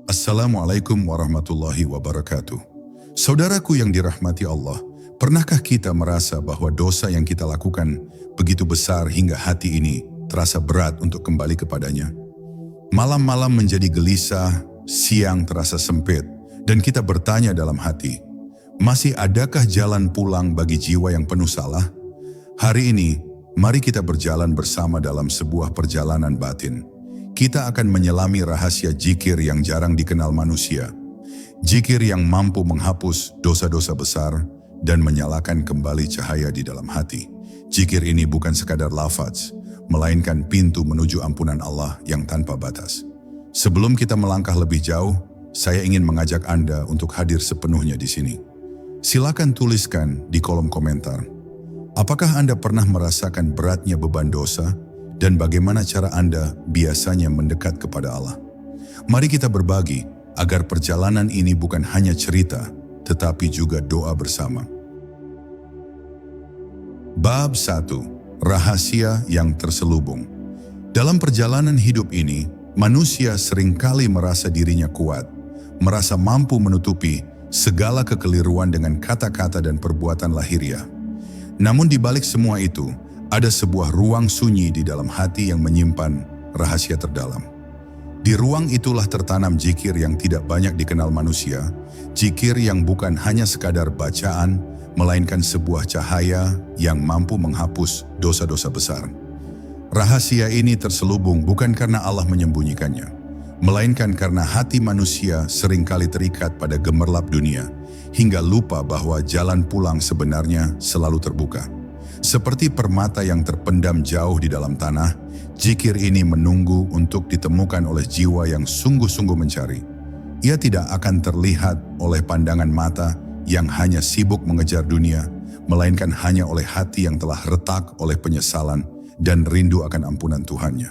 Assalamualaikum warahmatullahi wabarakatuh. Saudaraku yang dirahmati Allah, pernahkah kita merasa bahwa dosa yang kita lakukan begitu besar hingga hati ini terasa berat untuk kembali kepadanya? Malam-malam menjadi gelisah, siang terasa sempit, dan kita bertanya dalam hati, masih adakah jalan pulang bagi jiwa yang penuh salah? Hari ini, mari kita berjalan bersama dalam sebuah perjalanan batin. Kita akan menyelami rahasia zikir yang jarang dikenal manusia. Zikir yang mampu menghapus dosa-dosa besar dan menyalakan kembali cahaya di dalam hati. Zikir ini bukan sekadar lafaz, melainkan pintu menuju ampunan Allah yang tanpa batas. Sebelum kita melangkah lebih jauh, saya ingin mengajak Anda untuk hadir sepenuhnya di sini. Silakan tuliskan di kolom komentar. Apakah Anda pernah merasakan beratnya beban dosa? Dan bagaimana cara Anda biasanya mendekat kepada Allah? Mari kita berbagi agar perjalanan ini bukan hanya cerita, tetapi juga doa bersama. Bab 1. Rahasia yang terselubung. Dalam perjalanan hidup ini, manusia seringkali merasa dirinya kuat, merasa mampu menutupi segala kekeliruan dengan kata-kata dan perbuatan lahiriah. Namun di balik semua itu, ada sebuah ruang sunyi di dalam hati yang menyimpan rahasia terdalam. Di ruang itulah tertanam zikir yang tidak banyak dikenal manusia, zikir yang bukan hanya sekadar bacaan, melainkan sebuah cahaya yang mampu menghapus dosa-dosa besar. Rahasia ini terselubung bukan karena Allah menyembunyikannya, melainkan karena hati manusia seringkali terikat pada gemerlap dunia, hingga lupa bahwa jalan pulang sebenarnya selalu terbuka. Seperti permata yang terpendam jauh di dalam tanah, zikir ini menunggu untuk ditemukan oleh jiwa yang sungguh-sungguh mencari. Ia tidak akan terlihat oleh pandangan mata yang hanya sibuk mengejar dunia, melainkan hanya oleh hati yang telah retak oleh penyesalan dan rindu akan ampunan Tuhannya.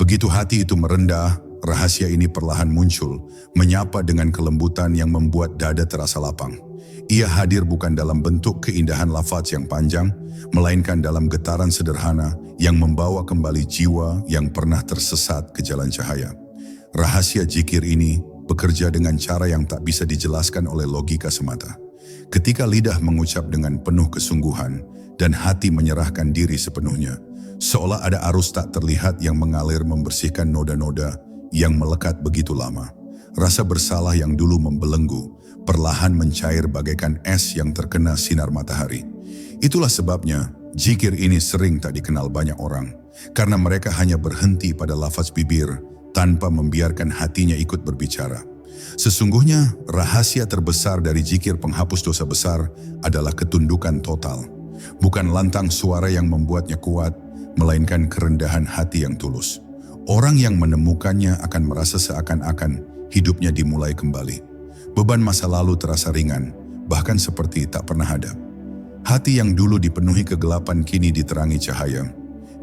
Begitu hati itu merendah, rahasia ini perlahan muncul, menyapa dengan kelembutan yang membuat dada terasa lapang. Ia hadir bukan dalam bentuk keindahan lafaz yang panjang, melainkan dalam getaran sederhana yang membawa kembali jiwa yang pernah tersesat ke jalan cahaya. Rahasia zikir ini bekerja dengan cara yang tak bisa dijelaskan oleh logika semata. Ketika lidah mengucap dengan penuh kesungguhan dan hati menyerahkan diri sepenuhnya, seolah ada arus tak terlihat yang mengalir membersihkan noda-noda yang melekat begitu lama. Rasa bersalah yang dulu membelenggu perlahan mencair bagaikan es yang terkena sinar matahari. Itulah sebabnya zikir ini sering tak dikenal banyak orang, karena mereka hanya berhenti pada lafaz bibir tanpa membiarkan hatinya ikut berbicara. Sesungguhnya rahasia terbesar dari zikir penghapus dosa besar adalah ketundukan total. Bukan lantang suara yang membuatnya kuat, melainkan kerendahan hati yang tulus. Orang yang menemukannya akan merasa seakan-akan hidupnya dimulai kembali. Beban masa lalu terasa ringan, bahkan seperti tak pernah ada. Hati yang dulu dipenuhi kegelapan kini diterangi cahaya.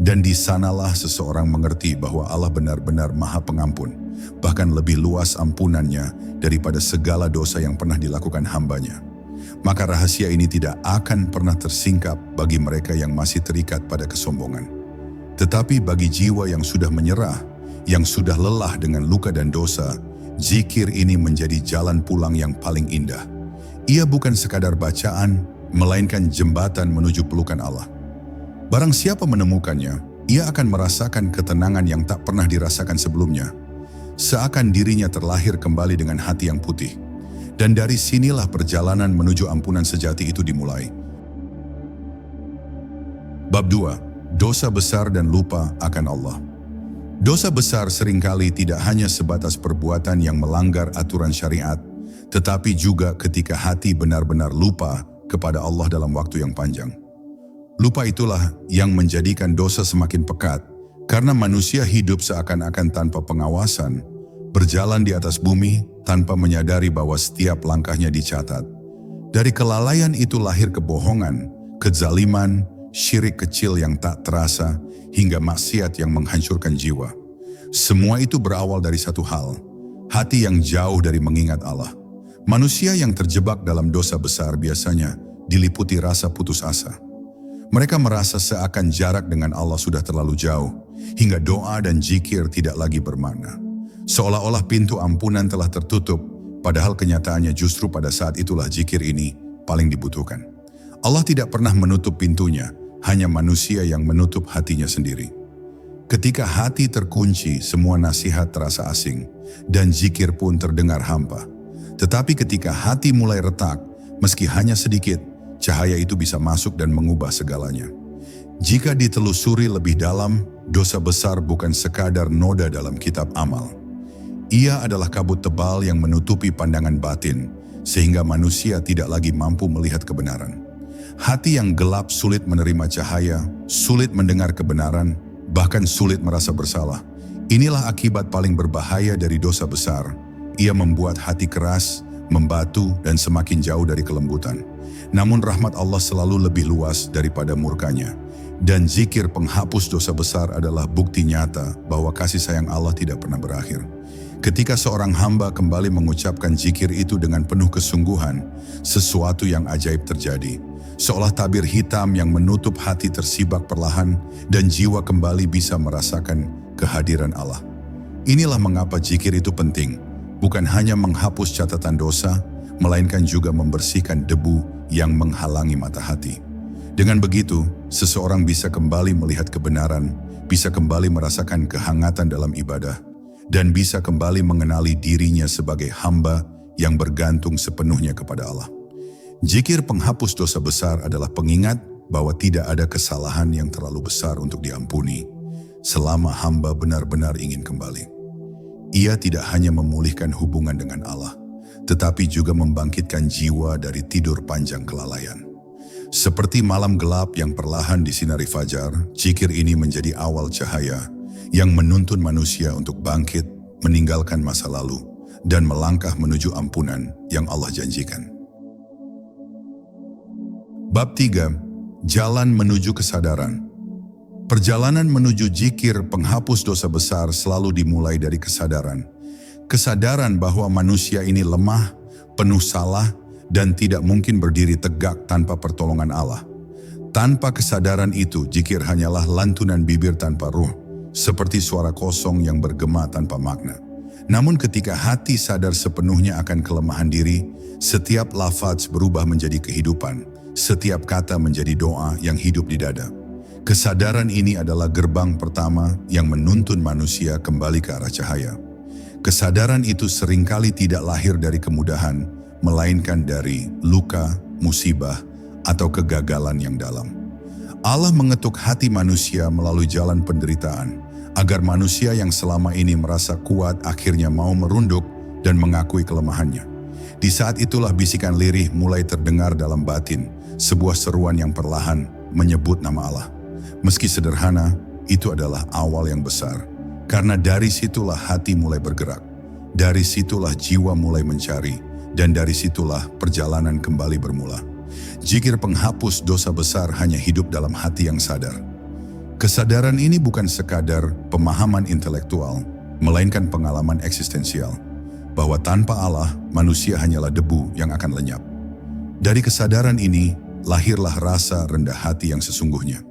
Dan di sanalah seseorang mengerti bahwa Allah benar-benar Maha Pengampun, bahkan lebih luas ampunannya daripada segala dosa yang pernah dilakukan hambanya. Maka rahasia ini tidak akan pernah tersingkap bagi mereka yang masih terikat pada kesombongan. Tetapi bagi jiwa yang sudah menyerah, yang sudah lelah dengan luka dan dosa, zikir ini menjadi jalan pulang yang paling indah. Ia bukan sekadar bacaan, melainkan jembatan menuju pelukan Allah. Barang siapa menemukannya, ia akan merasakan ketenangan yang tak pernah dirasakan sebelumnya. Seakan dirinya terlahir kembali dengan hati yang putih. Dan dari sinilah perjalanan menuju ampunan sejati itu dimulai. Bab 2. Dosa besar dan lupa akan Allah. Dosa besar seringkali tidak hanya sebatas perbuatan yang melanggar aturan syariat, tetapi juga ketika hati benar-benar lupa kepada Allah dalam waktu yang panjang. Lupa itulah yang menjadikan dosa semakin pekat, karena manusia hidup seakan-akan tanpa pengawasan, berjalan di atas bumi tanpa menyadari bahwa setiap langkahnya dicatat. Dari kelalaian itu lahir kebohongan, kezaliman, syirik kecil yang tak terasa, hingga maksiat yang menghancurkan jiwa. Semua itu berawal dari satu hal, hati yang jauh dari mengingat Allah. Manusia yang terjebak dalam dosa besar biasanya diliputi rasa putus asa. Mereka merasa seakan jarak dengan Allah sudah terlalu jauh, hingga doa dan zikir tidak lagi bermakna. Seolah-olah pintu ampunan telah tertutup, padahal kenyataannya justru pada saat itulah zikir ini paling dibutuhkan. Allah tidak pernah menutup pintunya, hanya manusia yang menutup hatinya sendiri. Ketika hati terkunci, semua nasihat terasa asing, dan zikir pun terdengar hampa. Tetapi ketika hati mulai retak, meski hanya sedikit, cahaya itu bisa masuk dan mengubah segalanya. Jika ditelusuri lebih dalam, dosa besar bukan sekadar noda dalam kitab amal. Ia adalah kabut tebal yang menutupi pandangan batin, sehingga manusia tidak lagi mampu melihat kebenaran. Hati yang gelap sulit menerima cahaya, sulit mendengar kebenaran, bahkan sulit merasa bersalah. Inilah akibat paling berbahaya dari dosa besar. Ia membuat hati keras, membatu, dan semakin jauh dari kelembutan. Namun rahmat Allah selalu lebih luas daripada murkanya. Dan zikir penghapus dosa besar adalah bukti nyata bahwa kasih sayang Allah tidak pernah berakhir. Ketika seorang hamba kembali mengucapkan zikir itu dengan penuh kesungguhan, sesuatu yang ajaib terjadi. Seolah tabir hitam yang menutup hati tersibak perlahan dan jiwa kembali bisa merasakan kehadiran Allah. Inilah mengapa zikir itu penting, bukan hanya menghapus catatan dosa, melainkan juga membersihkan debu yang menghalangi mata hati. Dengan begitu, seseorang bisa kembali melihat kebenaran, bisa kembali merasakan kehangatan dalam ibadah, dan bisa kembali mengenali dirinya sebagai hamba yang bergantung sepenuhnya kepada Allah. Zikir penghapus dosa besar adalah pengingat bahwa tidak ada kesalahan yang terlalu besar untuk diampuni, selama hamba benar-benar ingin kembali. Ia tidak hanya memulihkan hubungan dengan Allah, tetapi juga membangkitkan jiwa dari tidur panjang kelalaian. Seperti malam gelap yang perlahan disinari fajar, zikir ini menjadi awal cahaya yang menuntun manusia untuk bangkit, meninggalkan masa lalu, dan melangkah menuju ampunan yang Allah janjikan. Bab 3. Jalan menuju kesadaran. Perjalanan menuju zikir penghapus dosa besar selalu dimulai dari kesadaran. Kesadaran bahwa manusia ini lemah, penuh salah, dan tidak mungkin berdiri tegak tanpa pertolongan Allah. Tanpa kesadaran itu, zikir hanyalah lantunan bibir tanpa ruh, seperti suara kosong yang bergema tanpa makna. Namun ketika hati sadar sepenuhnya akan kelemahan diri, setiap lafaz berubah menjadi kehidupan, setiap kata menjadi doa yang hidup di dada. Kesadaran ini adalah gerbang pertama yang menuntun manusia kembali ke arah cahaya. Kesadaran itu seringkali tidak lahir dari kemudahan, melainkan dari luka, musibah, atau kegagalan yang dalam. Allah mengetuk hati manusia melalui jalan penderitaan, agar manusia yang selama ini merasa kuat akhirnya mau merunduk dan mengakui kelemahannya. Di saat itulah bisikan lirih mulai terdengar dalam batin, sebuah seruan yang perlahan menyebut nama Allah. Meski sederhana, itu adalah awal yang besar, karena dari situlah hati mulai bergerak, dari situlah jiwa mulai mencari, dan dari situlah perjalanan kembali bermula. Zikir penghapus dosa besar hanya hidup dalam hati yang sadar. Kesadaran ini bukan sekadar pemahaman intelektual, melainkan pengalaman eksistensial, bahwa tanpa Allah, manusia hanyalah debu yang akan lenyap. Dari kesadaran ini, lahirlah rasa rendah hati yang sesungguhnya.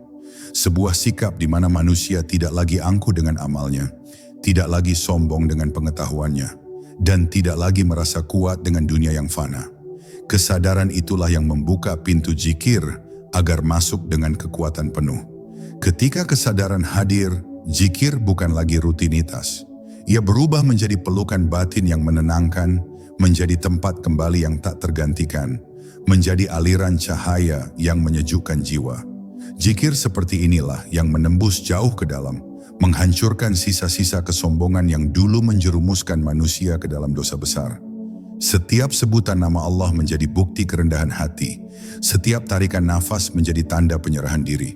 Sebuah sikap di mana manusia tidak lagi angkuh dengan amalnya, tidak lagi sombong dengan pengetahuannya, dan tidak lagi merasa kuat dengan dunia yang fana. Kesadaran itulah yang membuka pintu zikir agar masuk dengan kekuatan penuh. Ketika kesadaran hadir, zikir bukan lagi rutinitas. Ia berubah menjadi pelukan batin yang menenangkan, menjadi tempat kembali yang tak tergantikan, menjadi aliran cahaya yang menyejukkan jiwa. Zikir seperti inilah yang menembus jauh ke dalam, menghancurkan sisa-sisa kesombongan yang dulu menjerumuskan manusia ke dalam dosa besar. Setiap sebutan nama Allah menjadi bukti kerendahan hati. Setiap tarikan nafas menjadi tanda penyerahan diri.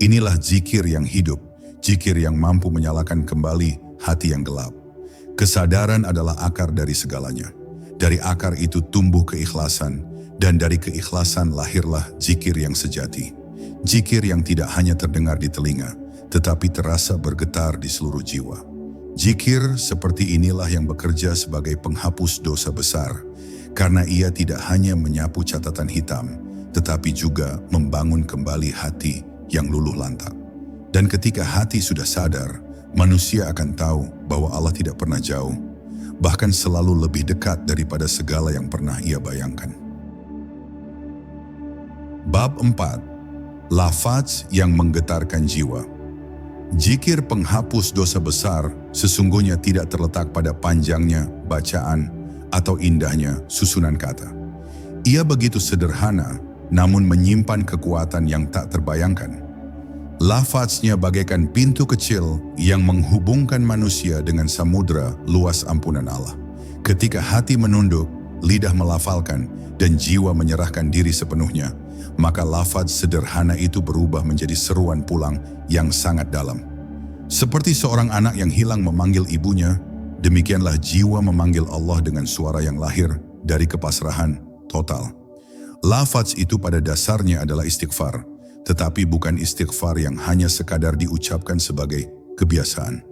Inilah zikir yang hidup, zikir yang mampu menyalakan kembali hati yang gelap. Kesadaran adalah akar dari segalanya. Dari akar itu tumbuh keikhlasan, dan dari keikhlasan lahirlah zikir yang sejati. Zikir yang tidak hanya terdengar di telinga, tetapi terasa bergetar di seluruh jiwa. Zikir seperti inilah yang bekerja sebagai penghapus dosa besar, karena ia tidak hanya menyapu catatan hitam, tetapi juga membangun kembali hati yang luluh lantak. Dan ketika hati sudah sadar, manusia akan tahu bahwa Allah tidak pernah jauh, bahkan selalu lebih dekat daripada segala yang pernah ia bayangkan. Bab 4. Lafaz yang menggetarkan jiwa. Zikir penghapus dosa besar sesungguhnya tidak terletak pada panjangnya bacaan atau indahnya susunan kata. Ia begitu sederhana, namun menyimpan kekuatan yang tak terbayangkan. Lafaznya bagaikan pintu kecil yang menghubungkan manusia dengan samudera luas ampunan Allah. Ketika hati menunduk, lidah melafalkan, dan jiwa menyerahkan diri sepenuhnya, maka lafaz sederhana itu berubah menjadi seruan pulang yang sangat dalam. Seperti seorang anak yang hilang memanggil ibunya, demikianlah jiwa memanggil Allah dengan suara yang lahir dari kepasrahan total. Lafaz itu pada dasarnya adalah istighfar, tetapi bukan istighfar yang hanya sekadar diucapkan sebagai kebiasaan.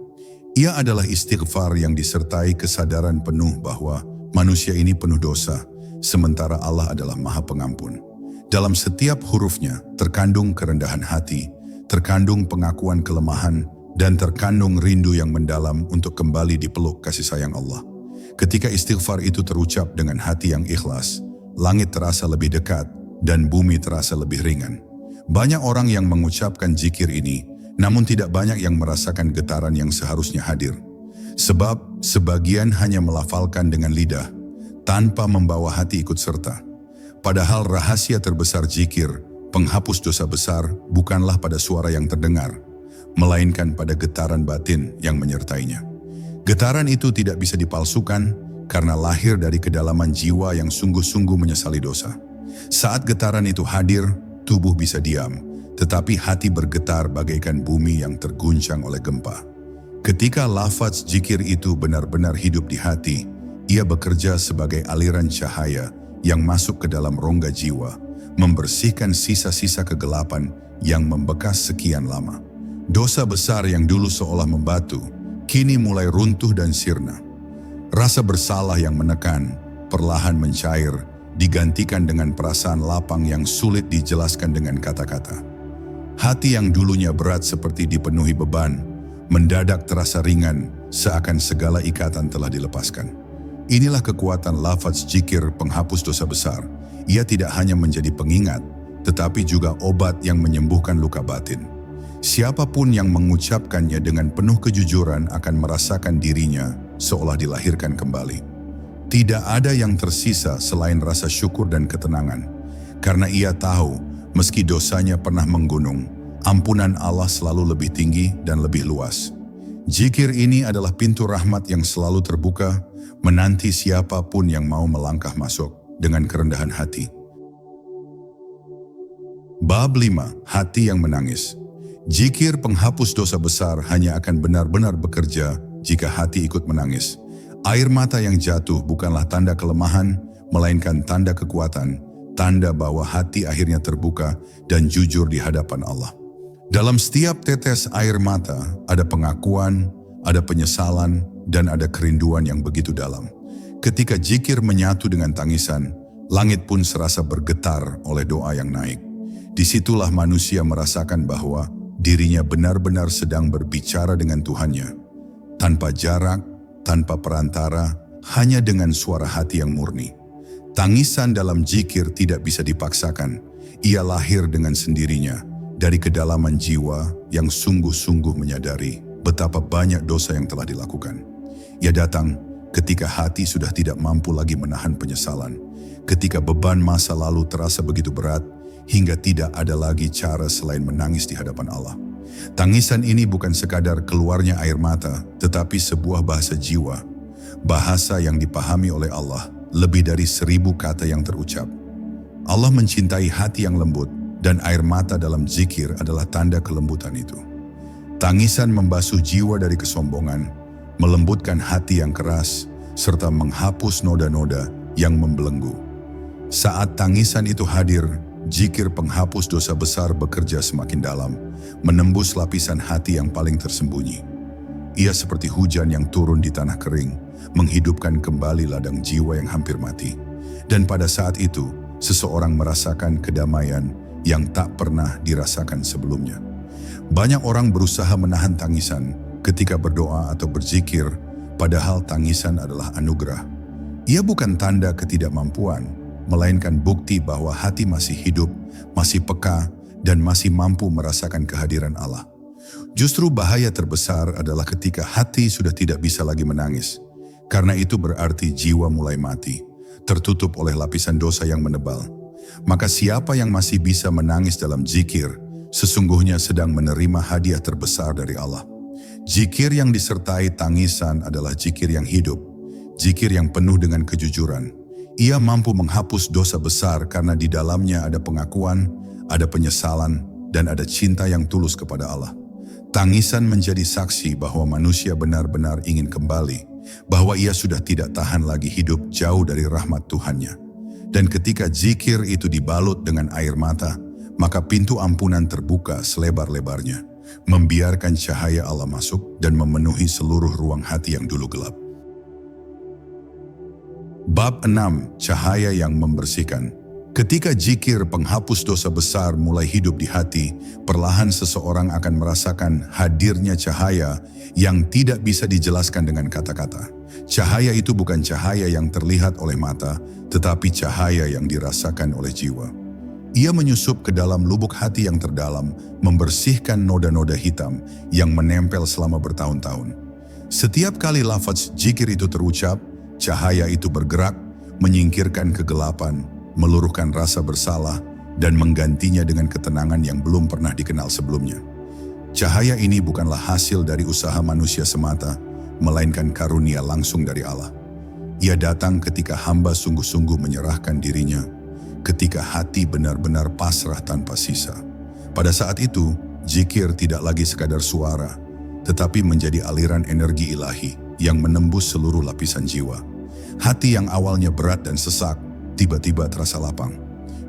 Ia adalah istighfar yang disertai kesadaran penuh bahwa manusia ini penuh dosa, sementara Allah adalah Maha Pengampun. Dalam setiap hurufnya terkandung kerendahan hati, terkandung pengakuan kelemahan, dan terkandung rindu yang mendalam untuk kembali dipeluk kasih sayang Allah. Ketika istighfar itu terucap dengan hati yang ikhlas, langit terasa lebih dekat dan bumi terasa lebih ringan. Banyak orang yang mengucapkan zikir ini, namun tidak banyak yang merasakan getaran yang seharusnya hadir. Sebab sebagian hanya melafalkan dengan lidah, tanpa membawa hati ikut serta. Padahal rahasia terbesar zikir, penghapus dosa besar, bukanlah pada suara yang terdengar, melainkan pada getaran batin yang menyertainya. Getaran itu tidak bisa dipalsukan karena lahir dari kedalaman jiwa yang sungguh-sungguh menyesali dosa. Saat getaran itu hadir, tubuh bisa diam, tetapi hati bergetar bagaikan bumi yang terguncang oleh gempa. Ketika lafaz zikir itu benar-benar hidup di hati, ia bekerja sebagai aliran cahaya yang masuk ke dalam rongga jiwa, membersihkan sisa-sisa kegelapan yang membekas sekian lama. Dosa besar yang dulu seolah membatu, kini mulai runtuh dan sirna. Rasa bersalah yang menekan, perlahan mencair, digantikan dengan perasaan lapang yang sulit dijelaskan dengan kata-kata. Hati yang dulunya berat seperti dipenuhi beban, mendadak terasa ringan, seakan segala ikatan telah dilepaskan. Inilah kekuatan lafaz zikir penghapus dosa besar. Ia tidak hanya menjadi pengingat, tetapi juga obat yang menyembuhkan luka batin. Siapapun yang mengucapkannya dengan penuh kejujuran akan merasakan dirinya seolah dilahirkan kembali. Tidak ada yang tersisa selain rasa syukur dan ketenangan, karena ia tahu meski dosanya pernah menggunung, ampunan Allah selalu lebih tinggi dan lebih luas. Zikir ini adalah pintu rahmat yang selalu terbuka, menanti siapapun yang mau melangkah masuk dengan kerendahan hati. Bab 5. Hati yang menangis. Zikir penghapus dosa besar hanya akan benar-benar bekerja jika hati ikut menangis. Air mata yang jatuh bukanlah tanda kelemahan, melainkan tanda kekuatan, tanda bahwa hati akhirnya terbuka dan jujur di hadapan Allah. Dalam setiap tetes air mata ada pengakuan, ada penyesalan, dan ada kerinduan yang begitu dalam. Ketika zikir menyatu dengan tangisan, langit pun serasa bergetar oleh doa yang naik. Disitulah manusia merasakan bahwa dirinya benar-benar sedang berbicara dengan Tuhannya, tanpa jarak, tanpa perantara, hanya dengan suara hati yang murni. Tangisan dalam zikir tidak bisa dipaksakan, ia lahir dengan sendirinya, dari kedalaman jiwa yang sungguh-sungguh menyadari betapa banyak dosa yang telah dilakukan. Ia datang ketika hati sudah tidak mampu lagi menahan penyesalan, ketika beban masa lalu terasa begitu berat, hingga tidak ada lagi cara selain menangis di hadapan Allah. Tangisan ini bukan sekadar keluarnya air mata, tetapi sebuah bahasa jiwa, bahasa yang dipahami oleh Allah lebih dari 1000 kata yang terucap. Allah mencintai hati yang lembut, dan air mata dalam zikir adalah tanda kelembutan itu. Tangisan membasuh jiwa dari kesombongan, melembutkan hati yang keras, serta menghapus noda-noda yang membelenggu. Saat tangisan itu hadir, zikir penghapus dosa besar bekerja semakin dalam, menembus lapisan hati yang paling tersembunyi. Ia seperti hujan yang turun di tanah kering, menghidupkan kembali ladang jiwa yang hampir mati. Dan pada saat itu, seseorang merasakan kedamaian yang tak pernah dirasakan sebelumnya. Banyak orang berusaha menahan tangisan, ketika berdoa atau berzikir, padahal tangisan adalah anugerah. Ia bukan tanda ketidakmampuan, melainkan bukti bahwa hati masih hidup, masih peka, dan masih mampu merasakan kehadiran Allah. Justru bahaya terbesar adalah ketika hati sudah tidak bisa lagi menangis. Karena itu berarti jiwa mulai mati, tertutup oleh lapisan dosa yang menebal. Maka siapa yang masih bisa menangis dalam zikir, sesungguhnya sedang menerima hadiah terbesar dari Allah. Zikir yang disertai tangisan adalah zikir yang hidup, zikir yang penuh dengan kejujuran. Ia mampu menghapus dosa besar karena di dalamnya ada pengakuan, ada penyesalan, dan ada cinta yang tulus kepada Allah. Tangisan menjadi saksi bahwa manusia benar-benar ingin kembali, bahwa ia sudah tidak tahan lagi hidup jauh dari rahmat Tuhannya. Dan ketika zikir itu dibalut dengan air mata, maka pintu ampunan terbuka selebar-lebarnya, membiarkan cahaya Allah masuk dan memenuhi seluruh ruang hati yang dulu gelap. Bab 6. Cahaya yang membersihkan. Ketika zikir penghapus dosa besar mulai hidup di hati, perlahan seseorang akan merasakan hadirnya cahaya yang tidak bisa dijelaskan dengan kata-kata. Cahaya itu bukan cahaya yang terlihat oleh mata, tetapi cahaya yang dirasakan oleh jiwa. Ia menyusup ke dalam lubuk hati yang terdalam, membersihkan noda-noda hitam yang menempel selama bertahun-tahun. Setiap kali lafaz zikir itu terucap, cahaya itu bergerak, menyingkirkan kegelapan, meluruhkan rasa bersalah, dan menggantinya dengan ketenangan yang belum pernah dikenal sebelumnya. Cahaya ini bukanlah hasil dari usaha manusia semata, melainkan karunia langsung dari Allah. Ia datang ketika hamba sungguh-sungguh menyerahkan dirinya, ketika hati benar-benar pasrah tanpa sisa. Pada saat itu, zikir tidak lagi sekadar suara, tetapi menjadi aliran energi ilahi yang menembus seluruh lapisan jiwa. Hati yang awalnya berat dan sesak, tiba-tiba terasa lapang.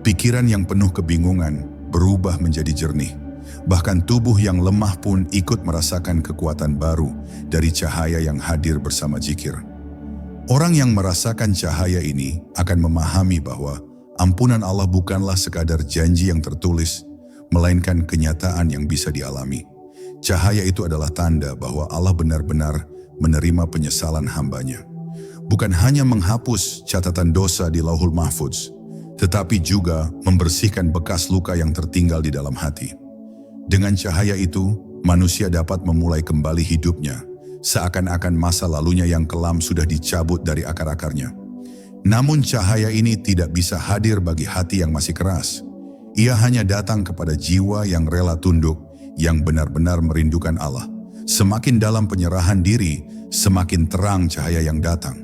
Pikiran yang penuh kebingungan berubah menjadi jernih. Bahkan tubuh yang lemah pun ikut merasakan kekuatan baru dari cahaya yang hadir bersama zikir. Orang yang merasakan cahaya ini akan memahami bahwa ampunan Allah bukanlah sekadar janji yang tertulis, melainkan kenyataan yang bisa dialami. Cahaya itu adalah tanda bahwa Allah benar-benar menerima penyesalan hambanya. Bukan hanya menghapus catatan dosa di Lauhul Mahfudz, tetapi juga membersihkan bekas luka yang tertinggal di dalam hati. Dengan cahaya itu, manusia dapat memulai kembali hidupnya, seakan-akan masa lalunya yang kelam sudah dicabut dari akar-akarnya. Namun cahaya ini tidak bisa hadir bagi hati yang masih keras. Ia hanya datang kepada jiwa yang rela tunduk, yang benar-benar merindukan Allah. Semakin dalam penyerahan diri, semakin terang cahaya yang datang.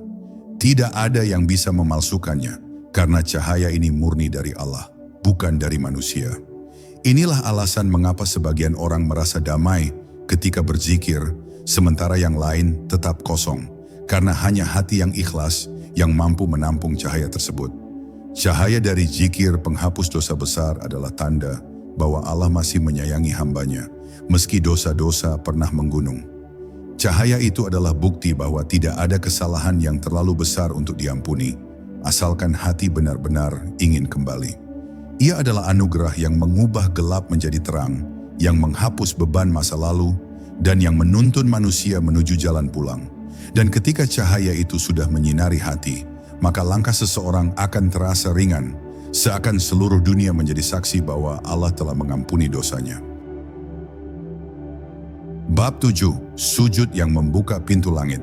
Tidak ada yang bisa memalsukannya, karena cahaya ini murni dari Allah, bukan dari manusia. Inilah alasan mengapa sebagian orang merasa damai ketika berzikir, sementara yang lain tetap kosong, karena hanya hati yang ikhlas yang mampu menampung cahaya tersebut. Cahaya dari zikir penghapus dosa besar adalah tanda bahwa Allah masih menyayangi hambanya, meski dosa-dosa pernah menggunung. Cahaya itu adalah bukti bahwa tidak ada kesalahan yang terlalu besar untuk diampuni, asalkan hati benar-benar ingin kembali. Ia adalah anugerah yang mengubah gelap menjadi terang, yang menghapus beban masa lalu, dan yang menuntun manusia menuju jalan pulang. Dan ketika cahaya itu sudah menyinari hati, maka langkah seseorang akan terasa ringan, seakan seluruh dunia menjadi saksi bahwa Allah telah mengampuni dosanya. Bab 7. Sujud yang membuka pintu langit.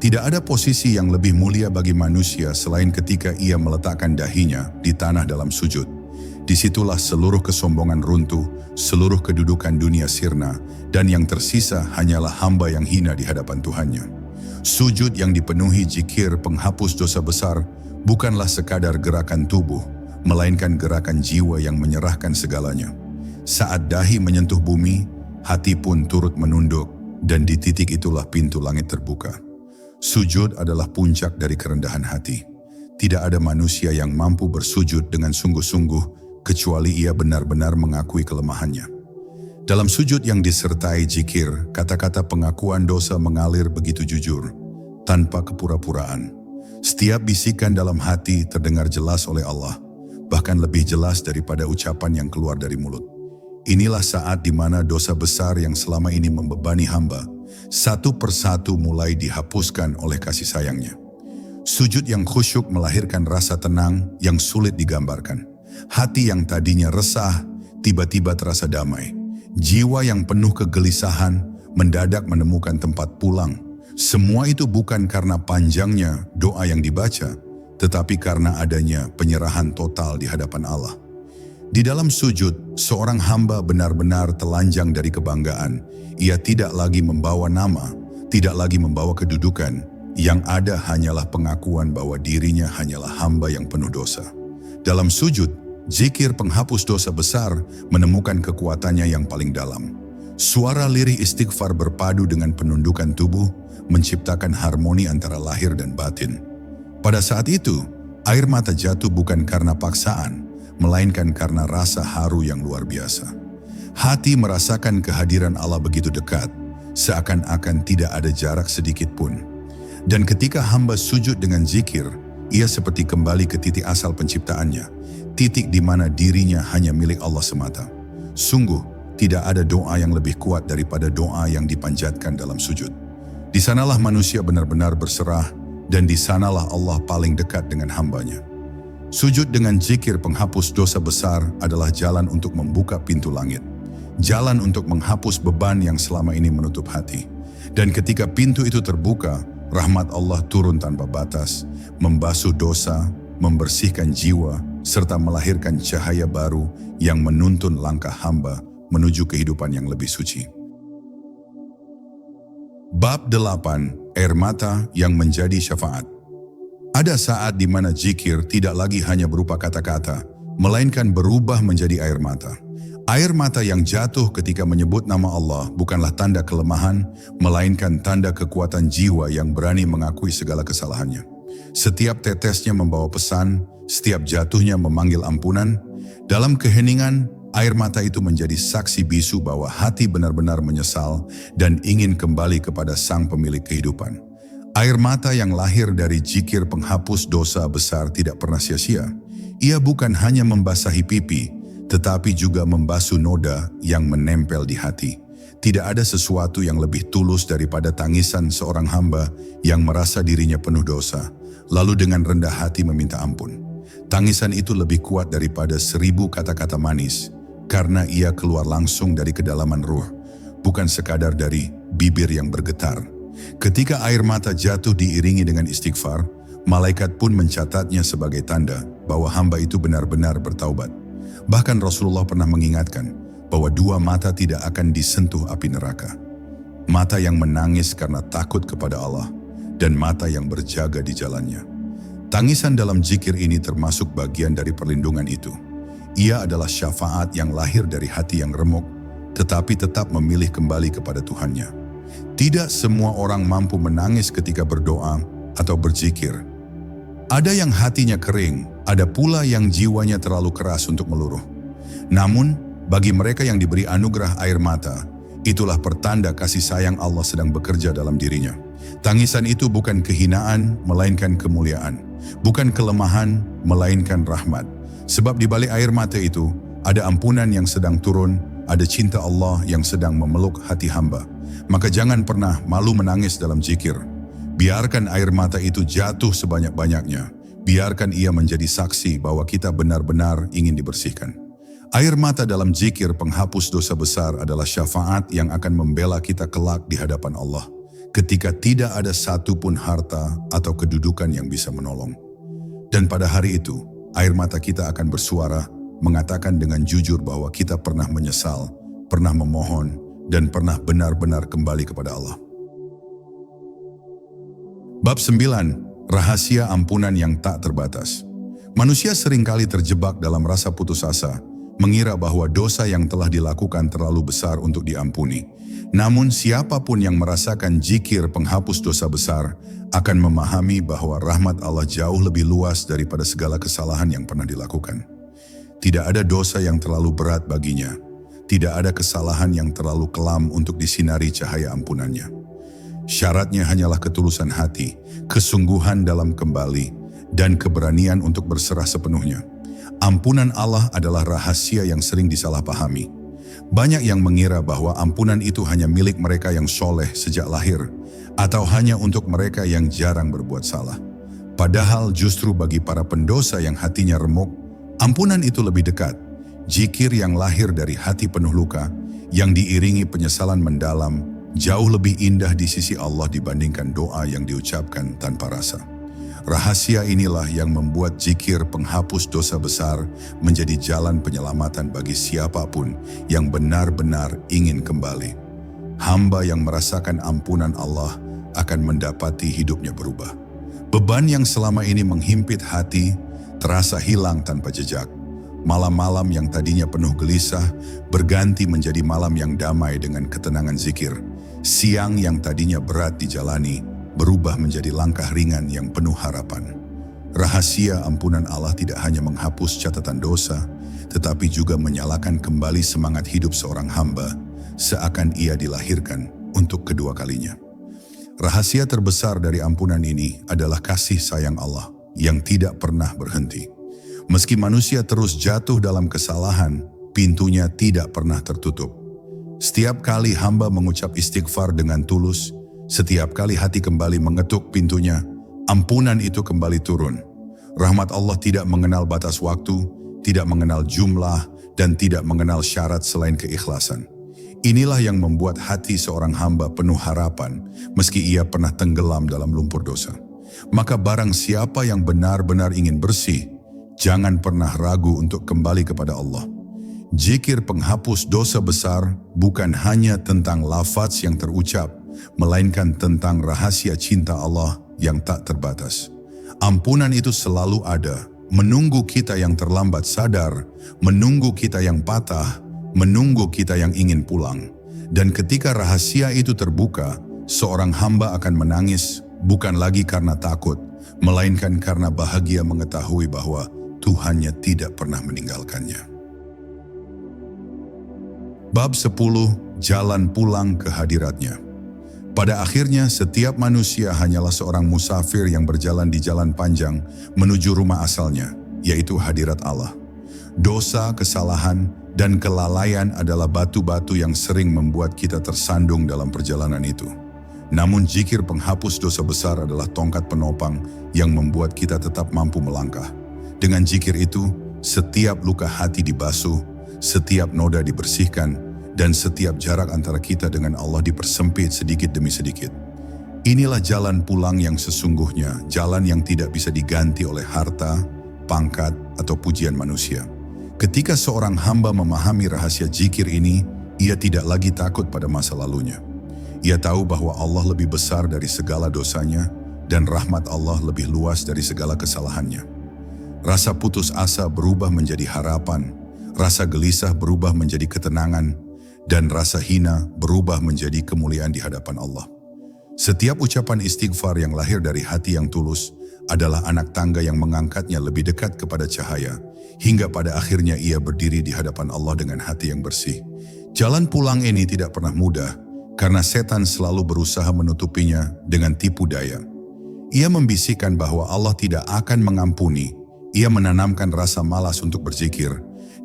Tidak ada posisi yang lebih mulia bagi manusia selain ketika ia meletakkan dahinya di tanah dalam sujud. Disitulah seluruh kesombongan runtuh, seluruh kedudukan dunia sirna, dan yang tersisa hanyalah hamba yang hina di hadapan Tuhannya. Sujud yang dipenuhi zikir penghapus dosa besar bukanlah sekadar gerakan tubuh, melainkan gerakan jiwa yang menyerahkan segalanya. Saat dahi menyentuh bumi, hati pun turut menunduk, dan di titik itulah pintu langit terbuka. Sujud adalah puncak dari kerendahan hati. Tidak ada manusia yang mampu bersujud dengan sungguh-sungguh kecuali ia benar-benar mengakui kelemahannya. Dalam sujud yang disertai zikir, kata-kata pengakuan dosa mengalir begitu jujur, tanpa kepura-puraan. Setiap bisikan dalam hati terdengar jelas oleh Allah, bahkan lebih jelas daripada ucapan yang keluar dari mulut. Inilah saat di mana dosa besar yang selama ini membebani hamba Satu persatu mulai dihapuskan oleh kasih sayangnya. Sujud yang khusyuk melahirkan rasa tenang yang sulit digambarkan. Hati yang tadinya resah, tiba-tiba terasa damai. Jiwa yang penuh kegelisahan, mendadak menemukan tempat pulang. Semua itu bukan karena panjangnya doa yang dibaca, tetapi karena adanya penyerahan total di hadapan Allah. Di dalam sujud, seorang hamba benar-benar telanjang dari kebanggaan. Ia tidak lagi membawa nama, tidak lagi membawa kedudukan. Yang ada hanyalah pengakuan bahwa dirinya hanyalah hamba yang penuh dosa. Dalam sujud, zikir penghapus dosa besar menemukan kekuatannya yang paling dalam. Suara lirih istighfar berpadu dengan penundukan tubuh, menciptakan harmoni antara lahir dan batin. Pada saat itu, air mata jatuh bukan karena paksaan, melainkan karena rasa haru yang luar biasa. Hati merasakan kehadiran Allah begitu dekat, seakan-akan tidak ada jarak sedikit pun. Dan ketika hamba sujud dengan zikir, ia seperti kembali ke titik asal penciptaannya, titik di mana dirinya hanya milik Allah semata. Sungguh, tidak ada doa yang lebih kuat daripada doa yang dipanjatkan dalam sujud. Di sanalah manusia benar-benar berserah, dan di sanalah Allah paling dekat dengan hambanya. Sujud dengan zikir penghapus dosa besar adalah jalan untuk membuka pintu langit. Jalan untuk menghapus beban yang selama ini menutup hati. Dan ketika pintu itu terbuka, rahmat Allah turun tanpa batas, membasuh dosa, membersihkan jiwa, serta melahirkan cahaya baru yang menuntun langkah hamba menuju kehidupan yang lebih suci. Bab 8. Air mata yang menjadi syafaat. Ada saat di mana zikir tidak lagi hanya berupa kata-kata, melainkan berubah menjadi air mata. Air mata yang jatuh ketika menyebut nama Allah bukanlah tanda kelemahan, melainkan tanda kekuatan jiwa yang berani mengakui segala kesalahannya. Setiap tetesnya membawa pesan, setiap jatuhnya memanggil ampunan. Dalam keheningan, air mata itu menjadi saksi bisu bahwa hati benar-benar menyesal dan ingin kembali kepada Sang Pemilik kehidupan. Air mata yang lahir dari zikir penghapus dosa besar tidak pernah sia-sia. Ia bukan hanya membasahi pipi, tetapi juga membasuh noda yang menempel di hati. Tidak ada sesuatu yang lebih tulus daripada tangisan seorang hamba yang merasa dirinya penuh dosa, lalu dengan rendah hati meminta ampun. Tangisan itu lebih kuat daripada 1000 kata-kata manis, karena ia keluar langsung dari kedalaman ruh, bukan sekadar dari bibir yang bergetar. Ketika air mata jatuh diiringi dengan istighfar, malaikat pun mencatatnya sebagai tanda bahwa hamba itu benar-benar bertaubat. Bahkan Rasulullah pernah mengingatkan bahwa 2 mata tidak akan disentuh api neraka. Mata yang menangis karena takut kepada Allah dan mata yang berjaga di jalannya. Tangisan dalam zikir ini termasuk bagian dari perlindungan itu. Ia adalah syafaat yang lahir dari hati yang remuk, tetapi tetap memilih kembali kepada Tuhannya. Tidak semua orang mampu menangis ketika berdoa atau berzikir. Ada yang hatinya kering, ada pula yang jiwanya terlalu keras untuk meluruh. Namun, bagi mereka yang diberi anugerah air mata, itulah pertanda kasih sayang Allah sedang bekerja dalam dirinya. Tangisan itu bukan kehinaan, melainkan kemuliaan. Bukan kelemahan, melainkan rahmat. Sebab di balik air mata itu, ada ampunan yang sedang turun, ada cinta Allah yang sedang memeluk hati hamba. Maka jangan pernah malu menangis dalam zikir. Biarkan air mata itu jatuh sebanyak-banyaknya. Biarkan ia menjadi saksi bahwa kita benar-benar ingin dibersihkan. Air mata dalam zikir penghapus dosa besar adalah syafaat yang akan membela kita kelak di hadapan Allah, ketika tidak ada satupun harta atau kedudukan yang bisa menolong. Dan pada hari itu, air mata kita akan bersuara, mengatakan dengan jujur bahwa kita pernah menyesal, pernah memohon, dan pernah benar-benar kembali kepada Allah. Bab 9. Rahasia ampunan yang tak terbatas. Manusia seringkali terjebak dalam rasa putus asa, mengira bahwa dosa yang telah dilakukan terlalu besar untuk diampuni. Namun siapapun yang merasakan zikir penghapus dosa besar akan memahami bahwa rahmat Allah jauh lebih luas daripada segala kesalahan yang pernah dilakukan. Tidak ada dosa yang terlalu berat baginya. Tidak ada kesalahan yang terlalu kelam untuk disinari cahaya ampunannya. Syaratnya hanyalah ketulusan hati, kesungguhan dalam kembali, dan keberanian untuk berserah sepenuhnya. Ampunan Allah adalah rahasia yang sering disalahpahami. Banyak yang mengira bahwa ampunan itu hanya milik mereka yang soleh sejak lahir, atau hanya untuk mereka yang jarang berbuat salah. Padahal justru bagi para pendosa yang hatinya remuk, ampunan itu lebih dekat. Zikir yang lahir dari hati penuh luka, yang diiringi penyesalan mendalam, jauh lebih indah di sisi Allah dibandingkan doa yang diucapkan tanpa rasa. Rahasia inilah yang membuat zikir penghapus dosa besar menjadi jalan penyelamatan bagi siapapun yang benar-benar ingin kembali. Hamba yang merasakan ampunan Allah akan mendapati hidupnya berubah. Beban yang selama ini menghimpit hati terasa hilang tanpa jejak. Malam-malam yang tadinya penuh gelisah berganti menjadi malam yang damai dengan ketenangan zikir. Siang yang tadinya berat dijalani berubah menjadi langkah ringan yang penuh harapan. Rahasia ampunan Allah tidak hanya menghapus catatan dosa, tetapi juga menyalakan kembali semangat hidup seorang hamba, seakan ia dilahirkan untuk kedua kalinya. Rahasia terbesar dari ampunan ini adalah kasih sayang Allah yang tidak pernah berhenti. Meski manusia terus jatuh dalam kesalahan, pintunya tidak pernah tertutup. Setiap kali hamba mengucap istighfar dengan tulus, setiap kali hati kembali mengetuk pintunya, ampunan itu kembali turun. Rahmat Allah tidak mengenal batas waktu, tidak mengenal jumlah, dan tidak mengenal syarat selain keikhlasan. Inilah yang membuat hati seorang hamba penuh harapan, meski ia pernah tenggelam dalam lumpur dosa. Maka barang siapa yang benar-benar ingin bersih, jangan pernah ragu untuk kembali kepada Allah. Zikir penghapus dosa besar bukan hanya tentang lafaz yang terucap, melainkan tentang rahasia cinta Allah yang tak terbatas. Ampunan itu selalu ada, menunggu kita yang terlambat sadar, menunggu kita yang patah, menunggu kita yang ingin pulang. Dan ketika rahasia itu terbuka, seorang hamba akan menangis bukan lagi karena takut, melainkan karena bahagia mengetahui bahwa Tuhannya tidak pernah meninggalkannya. Bab 10. Jalan pulang ke hadiratnya. Pada akhirnya setiap manusia hanyalah seorang musafir yang berjalan di jalan panjang menuju rumah asalnya, yaitu hadirat Allah. Dosa, kesalahan, dan kelalaian adalah batu-batu yang sering membuat kita tersandung dalam perjalanan itu. Namun zikir penghapus dosa besar adalah tongkat penopang yang membuat kita tetap mampu melangkah. Dengan zikir itu, setiap luka hati dibasuh, setiap noda dibersihkan, dan setiap jarak antara kita dengan Allah dipersempit sedikit demi sedikit. Inilah jalan pulang yang sesungguhnya, jalan yang tidak bisa diganti oleh harta, pangkat, atau pujian manusia. Ketika seorang hamba memahami rahasia zikir ini, ia tidak lagi takut pada masa lalunya. Ia tahu bahwa Allah lebih besar dari segala dosanya, dan rahmat Allah lebih luas dari segala kesalahannya. Rasa putus asa berubah menjadi harapan, rasa gelisah berubah menjadi ketenangan, dan rasa hina berubah menjadi kemuliaan di hadapan Allah. Setiap ucapan istighfar yang lahir dari hati yang tulus adalah anak tangga yang mengangkatnya lebih dekat kepada cahaya, hingga pada akhirnya ia berdiri di hadapan Allah dengan hati yang bersih. Jalan pulang ini tidak pernah mudah, karena setan selalu berusaha menutupinya dengan tipu daya. Ia membisikkan bahwa Allah tidak akan mengampuni, ia menanamkan rasa malas untuk berzikir,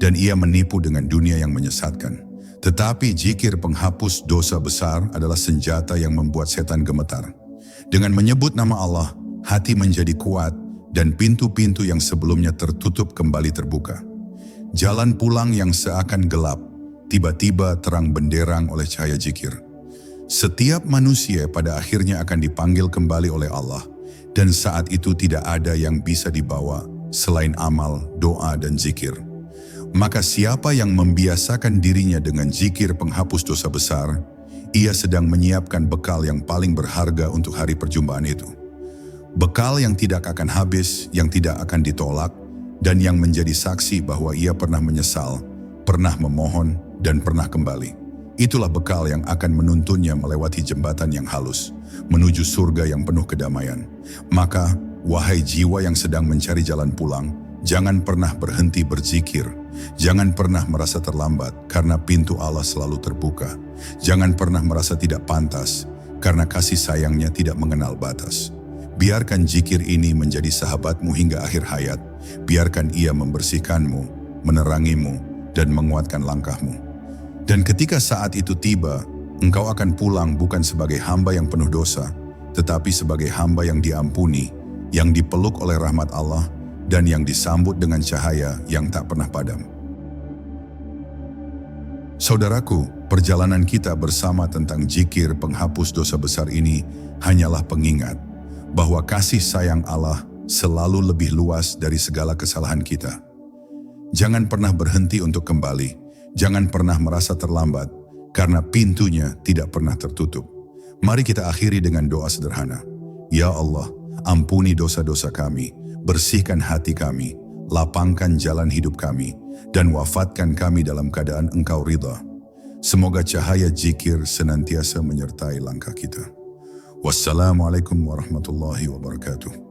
dan ia menipu dengan dunia yang menyesatkan. Tetapi zikir penghapus dosa besar adalah senjata yang membuat setan gemetar. Dengan menyebut nama Allah, hati menjadi kuat dan pintu-pintu yang sebelumnya tertutup kembali terbuka. Jalan pulang yang seakan gelap, tiba-tiba terang benderang oleh cahaya zikir. Setiap manusia pada akhirnya akan dipanggil kembali oleh Allah, dan saat itu tidak ada yang bisa dibawa selain amal, doa, dan zikir. Maka siapa yang membiasakan dirinya dengan zikir penghapus dosa besar, ia sedang menyiapkan bekal yang paling berharga untuk hari perjumpaan itu. Bekal yang tidak akan habis, yang tidak akan ditolak, dan yang menjadi saksi bahwa ia pernah menyesal, pernah memohon, dan pernah kembali. Itulah bekal yang akan menuntunnya melewati jembatan yang halus, menuju surga yang penuh kedamaian. Maka, wahai jiwa yang sedang mencari jalan pulang, jangan pernah berhenti berzikir. Jangan pernah merasa terlambat karena pintu Allah selalu terbuka. Jangan pernah merasa tidak pantas karena kasih sayangnya tidak mengenal batas. Biarkan zikir ini menjadi sahabatmu hingga akhir hayat. Biarkan ia membersihkanmu, menerangimu, dan menguatkan langkahmu. Dan ketika saat itu tiba, engkau akan pulang bukan sebagai hamba yang penuh dosa, tetapi sebagai hamba yang diampuni, yang dipeluk oleh rahmat Allah, dan yang disambut dengan cahaya yang tak pernah padam. Saudaraku, perjalanan kita bersama tentang zikir penghapus dosa besar ini hanyalah pengingat bahwa kasih sayang Allah selalu lebih luas dari segala kesalahan kita. Jangan pernah berhenti untuk kembali, jangan pernah merasa terlambat, karena pintunya tidak pernah tertutup. Mari kita akhiri dengan doa sederhana. Ya Allah, ampuni dosa-dosa kami, bersihkan hati kami, lapangkan jalan hidup kami, dan wafatkan kami dalam keadaan Engkau ridha. Semoga cahaya zikir senantiasa menyertai langkah kita. Wassalamualaikum warahmatullahi wabarakatuh.